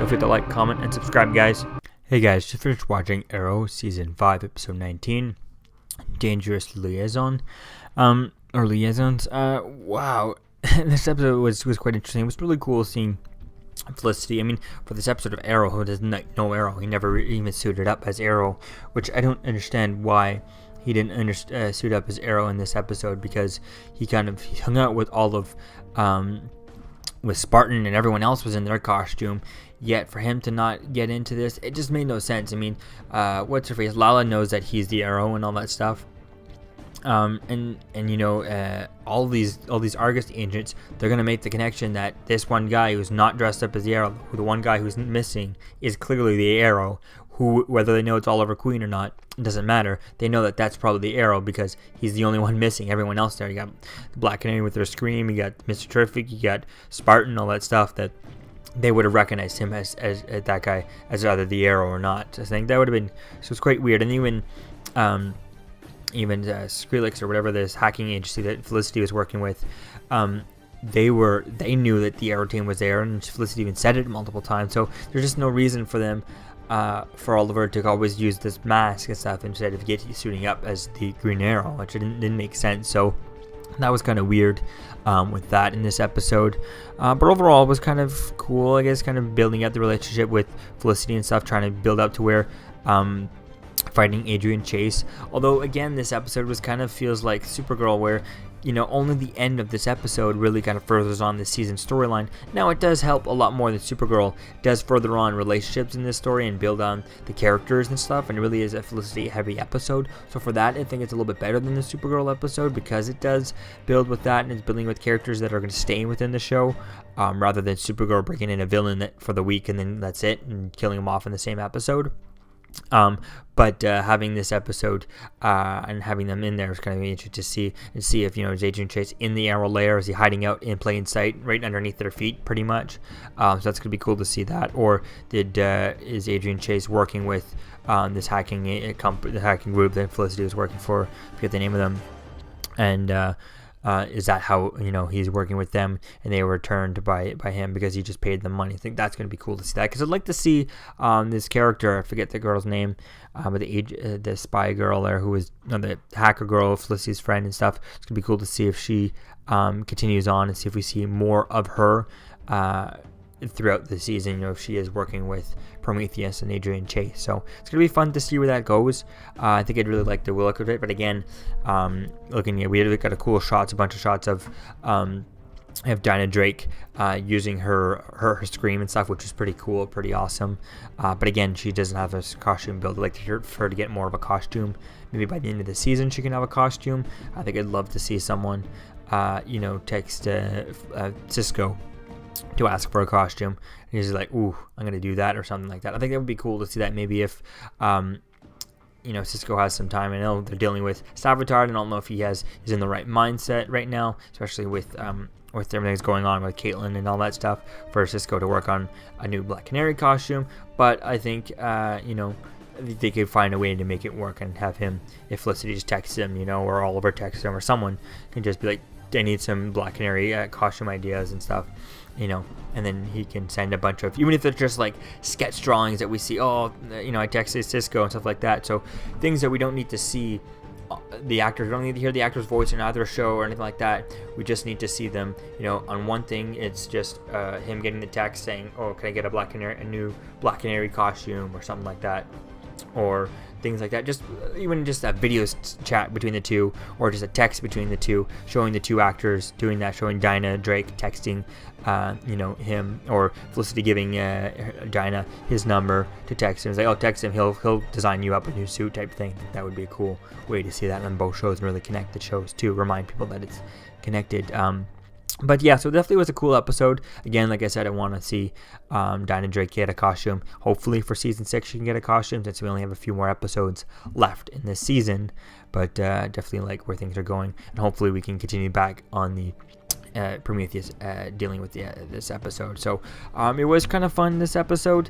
Don't forget to like, comment, and subscribe, guys. Hey guys, just finished watching Arrow Season 5, Episode 19, Dangerous Liaison, or Liaisons. Wow, this episode was quite interesting. It was really cool seeing Felicity. I mean, for this episode of Arrow, who doesn't know Arrow, he never even suited up as Arrow, which I don't understand why he didn't suit up as Arrow in this episode, because he hung out with all of, with Spartan and everyone else was in their costume, yet for him to not get into this, it just made no sense. I mean, what's her face? Lala knows that he's the Arrow and all that stuff. And you know, all these Argus agents, they're gonna make the connection that this one guy who's not dressed up as the Arrow, the one guy who's missing, is clearly the Arrow. Who, whether they know it's Oliver Queen or not, it doesn't matter. They know that that's probably the Arrow because he's the only one missing. Everyone else there, you got the Black Canary with their scream, you got Mr. Terrific, you got Spartan, all that stuff, that they would have recognized him as that guy as either the Arrow or not. I think that would have been, so it's quite weird. And even Skrillex or whatever, this hacking agency that Felicity was working with, they knew that the Arrow team was there, and Felicity even said it multiple times. So there's just no reason for them, for Oliver to always use this mask and stuff instead of suiting up as the Green Arrow, which didn't make sense. So that was kind of weird with that in this episode. But overall, it was kind of cool, I guess, kind of building out the relationship with Felicity and stuff, trying to build up to where fighting Adrian Chase. Although, again, this episode feels like Supergirl, where, you know, only the end of this episode really kind of furthers on this season storyline. Now, it does help a lot more than Supergirl does further on relationships in this story and build on the characters and stuff, and it really is a Felicity-heavy episode. So for that, I think it's a little bit better than the Supergirl episode, because it does build with that, and it's building with characters that are going to stay within the show, rather than Supergirl bringing in a villain for the week and then that's it, and killing him off in the same episode. But having this episode and having them in there is kind of interesting to see if, you know, is Adrian Chase in the Arrow lair? Is he hiding out in plain sight, right underneath their feet, pretty much? So that's gonna be cool to see that. Or is Adrian Chase working with this hacking the hacking group that Felicity was working for? I forget the name of them. And is that how, you know, he's working with them and they were turned by him because he just paid them money? I think that's going to be cool to see that, because I'd like to see this character, I forget the girl's name, but the spy girl there, who was the hacker girl, Felicity's friend and stuff. It's going to be cool to see if she continues on and see if we see more of her throughout the season, you know, if she is working with Prometheus and Adrian Chase. So it's going to be fun to see where that goes. I think I'd really like the look of it, but again, looking at, we got a bunch of shots of Dinah Drake using her scream and stuff, which is pretty cool, pretty awesome. But again, she doesn't have a costume build. I'd like for her to get more of a costume. Maybe by the end of the season she can have a costume. I think I'd love to see someone you know, text Cisco to ask for a costume, and he's like, ooh, I'm gonna do that, or something like that. I think that would be cool to see that. Maybe if you know, Cisco has some time. I know they're dealing with Savitar. I don't know if he's in the right mindset right now, especially with everything that's going on with Caitlin and all that stuff, for Cisco to work on a new Black Canary costume. But I think you know, they could find a way to make it work and have him, if Felicity just texts him, you know, or Oliver texts him, or someone can just be like, I need some Black Canary costume ideas and stuff, you know, and then he can send a bunch of, even if it's just like sketch drawings that we see, oh, you know, I texted Cisco and stuff like that. So things that we don't need to see the actors, we don't need to hear the actor's voice in either show or anything like that. We just need to see them, you know, on one thing. It's just him getting the text saying, oh, can I get a new Black Canary costume or something like that, or things like that. Just even just a video chat between the two, or just a text between the two, showing the two actors doing that, showing Dinah Drake texting you know, him, or Felicity giving Dinah his number to text him. It's like, oh, text him, he'll design you up a new suit type thing. That would be a cool way to see that on both shows and really connect the shows too, remind people that it's connected. But yeah, so definitely was a cool episode. Again, like I said, I want to see Dinah Drake get a costume. Hopefully for season 6 she can get a costume, since we only have a few more episodes left in this season. But definitely like where things are going, and hopefully we can continue back on the Prometheus dealing with this episode. So it was kind of fun this episode,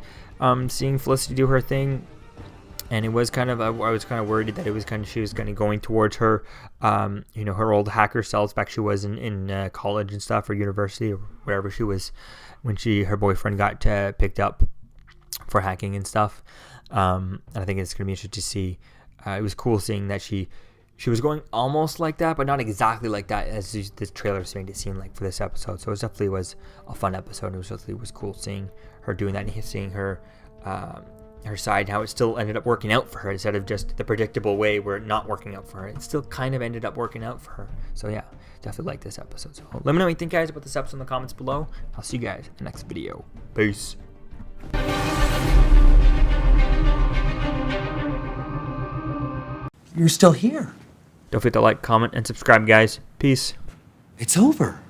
seeing Felicity do her thing. And it was kind of, I was kind of worried that she was kind of going towards her, you know, her old hacker self back she was in college and stuff, or university, or wherever she was when her boyfriend got picked up for hacking and stuff. And I think it's going to be interesting to see. It was cool seeing that she was going almost like that, but not exactly like that as this trailer made it seem like for this episode. So it definitely was a fun episode. It was cool seeing her doing that and seeing her side, how it still ended up working out for her instead of just the predictable way where it not working out for her. It still kind of ended up working out for her. So yeah, definitely like this episode. So let me know what you think, guys, about this episode in the comments below. I'll see you guys in the next video. Peace. You're still here. Don't forget to like, comment, and subscribe, guys. Peace. It's over.